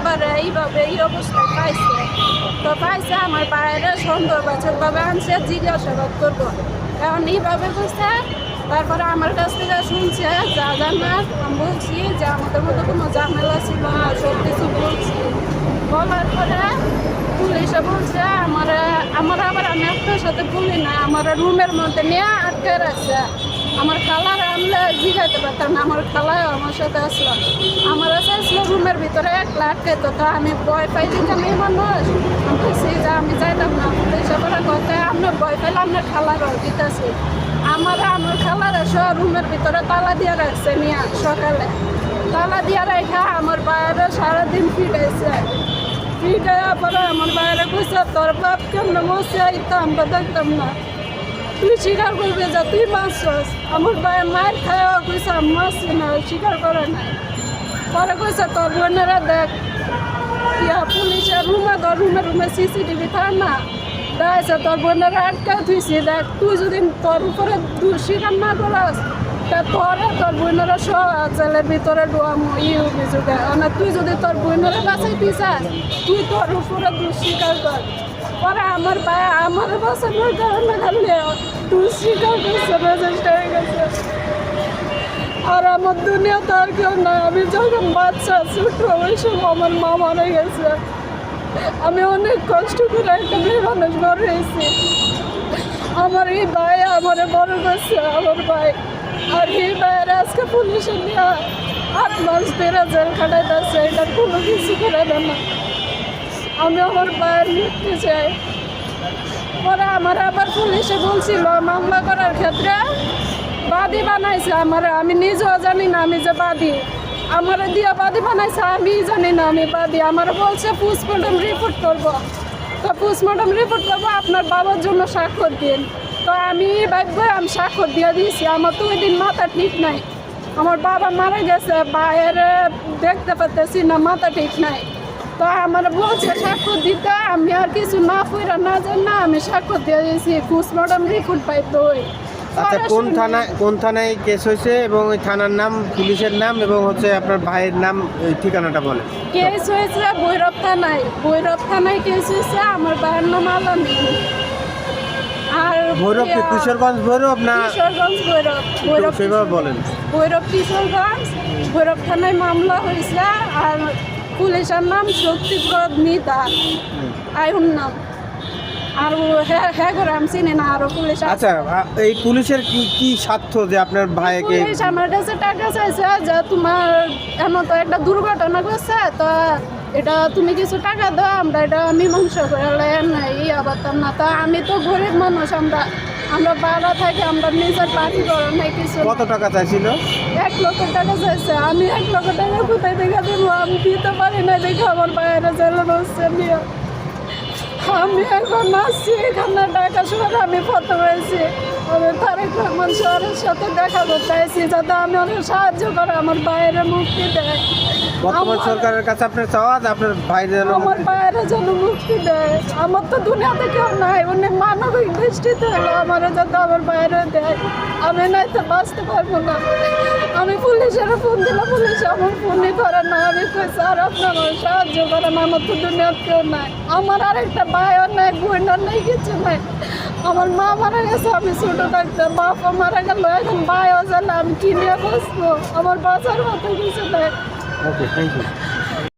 আমার এইভাবে এই অবস্থায় পাইছে, তো পাইছে আমার বাইরে সন্দেহবাচকভাবে আনছে, জিজ্ঞাসাবাদ করবো। কারণ এইভাবে বুঝছে, তারপরে আমার কাছ থেকে শুনছে যা জানার আমি বলছি যে আমাদের মতো কোনো ঝামেলা ছিল না, সব কিছু বলছি। বলার পরে পুলিশে বলছে আমার আবার আমি আপনার সাথে বলি না, আমার রুমের মধ্যে নিয়ে আটকে রাখছে। আমার খালার আনলে জিগাইতে পারতাম না, আমার খালায় আমার সাথে আসলো, আমার আসলো রুমের ভিতরে একলা আটকাইতো। তো আমি ভয় পাই দিকে মেয়ে মানুষ, আমি বলছি যে আমি যাইতাম না। পুলিশে পরে কথা আপনার ভয় পাইলে আপনার খালারও দিতেছি। আমার খালার এসে রুমের ভিতরে তালা দিয়ে রাখছে নিয়ে, সকালে তালা দিয়ে রেখা আমার বাইরে সারাদিন ফিরেছে। ফিরে পরে আমার বাইরে কইছে তোর বাপ কেমন মরছে আইতাম বা দেখতাম না, তুই স্বীকার করবে যে তুই মারছস। আমার ভাইয়ের মায়ের খাওয়া কইছে আমি মারছি না, স্বীকার করে না। পরে কইছে তোর বোনেরা দেখ পুলিশের রুমে সিসিটিভি থাকে না, দেখছে তোর বোনেরা আটকা থুইছি, দেখ তুই যদি তোর উপরে স্বীকার না করাস তা তোর বোনেরা সব জেলের ভিতরে ডোয়ামো অভিযোগে। মানে তুই যদি তোর বোনেরা বাঁচাইতে চাস তুই তোর উপরে দুঃস্বীকার কর। পরে আমার ভাই আমার বাঁচানোর কারণে খালি দুঃস্বীকার করছে, রেজিস্টার হয়ে গেছে। আর আমার দুনিয়াতে আর কেউ না। আমি যখন বাচ্চা ছোট ওই সময় আমার মা মারা গেছে। আমি অনেক কষ্ট করে একটা মেয়ে মানুষ বড় হয়েছি। আমার এই ভাই আমার বড় করছে, আমার ভাই। আর এই ভাইয়ের আজকে পুলিশে নিয়ে 8 মাস ধরে জেল খাটাইতেছে, এটার কোনো কিছু করে দেয় না। আমি আমার ভাইয়ের মুক্তি চাই। পরে আমার আবার পুলিশে বলছিল মামলা করার ক্ষেত্রে বাদী বানাইছে আমি নিজেও জানি না আমি যে বাদী, আমার দিয়ে বাদী বানাইছে আমি জানি না আমি বাদী। আমার বলছে পোস্টমর্টম রিপোর্ট করবো, তো পোস্টমর্টম রিপোর্ট করবো আপনার বাবার জন্য স্বাক্ষর দিন। তো আমি ভাববো আমি স্বাক্ষর দিয়ে দিয়েছি। আমার তো ওই দিন মাথা ঠিক নাই, আমার বাবা মারা গেছে, ভাইয়ের দেখতে পারতেছি না, মাথা ঠিক নাই। তো আমার বলছে স্বাক্ষর দিতে, আমি আর কিছু না ফুইরা না জানি না আমি স্বাক্ষর দিয়ে দিয়েছি। পোস্টমর্টম রিপোর্ট পাইতো। আচ্ছা, কোন থানায় কেস হয়েছে এবং ওই থানার নাম, পুলিশের নাম এবং হচ্ছে আপনার ভাইয়ের নাম, ঠিকানাটা বলে। কেস হয়েছে ভৈরব থানায় কেস হয়েছে। আমার ভাইয়ের নাম আলামী। আর ভৈরব কি কিশোরগঞ্জ ভৈরব না? কিশোরগঞ্জ ভৈরব সেভাবে বলেন। ভৈরব কিশোরগঞ্জ ভৈরব থানায় মামলা হয়েছে। আর পুলিশের নাম শক্তিপ্রদ মিতা আইন নাম। আর হ্যাঁ করে আমি চিনি না আরো পুলিশ। আচ্ছা, এই পুলিশের কি স্বার্থ যে আপনার ভাইকে? পুলিশ আমার কাছে টাকা চাইছে যে তোমার এমন তো একটা দুর্ঘটনা করছে, তো এটা তুমি কিছু টাকা দাও, আমরা এটা মীমাংসা করে পারতাম না। তা আমি তো গরিব মানুষ, আমরা ভাড়া থাকি, আমরা নিজের বাড়ি করার নাই কিছু। কত টাকা চাইছিল? 1 লক্ষ টাকা চাইছে। আমি 1 লক্ষ টাকা কোথায় দেখা দেবো? আমি দিতে পারি না দেখে আমার বাইরে জেলে বসছে নিয়ে। আমি এখন আসছি এখানে ঢাকা শহরে, আমি ফটো হয়েছি। আমি তারেক রহমান শহরের সাথে দেখা করতে আসছি যাতে আমি অনেক সাহায্য করে আমার বাইরে মুক্তি দেয়। বর্তমান সরকারের কাছে আপনার চাওয়া আপনার ভাইয়ের আমার বাইরে যেন মুক্তি দেয়। আমার তো দুনিয়াতে কেউ নাই, উনি মানবিক দৃষ্টিতে হলো আমার যাতে আমার বাইরে দেয়। আমি নাই তো বাঁচতে পারবো না। আমি পুলিশের ফোন দিলে পুলিশ আমার ফোনই করে না। আমি কই স্যার আপনি আমার সাহায্য করেন, আমার তো দুনিয়াতে কেউ নাই। আমার আরেকটা ভাইও নাই, বোনও নাই, কিছু নাই। আমার মা মারা গেছে আমি ছোটো থাকতে, বাবা মারা গেল, এখন ভাইও জানে আমি কি নিয়ে বসবো? আমার বাঁচার মতো কিছু নাই। ওকে, থ্যাংক ইউ।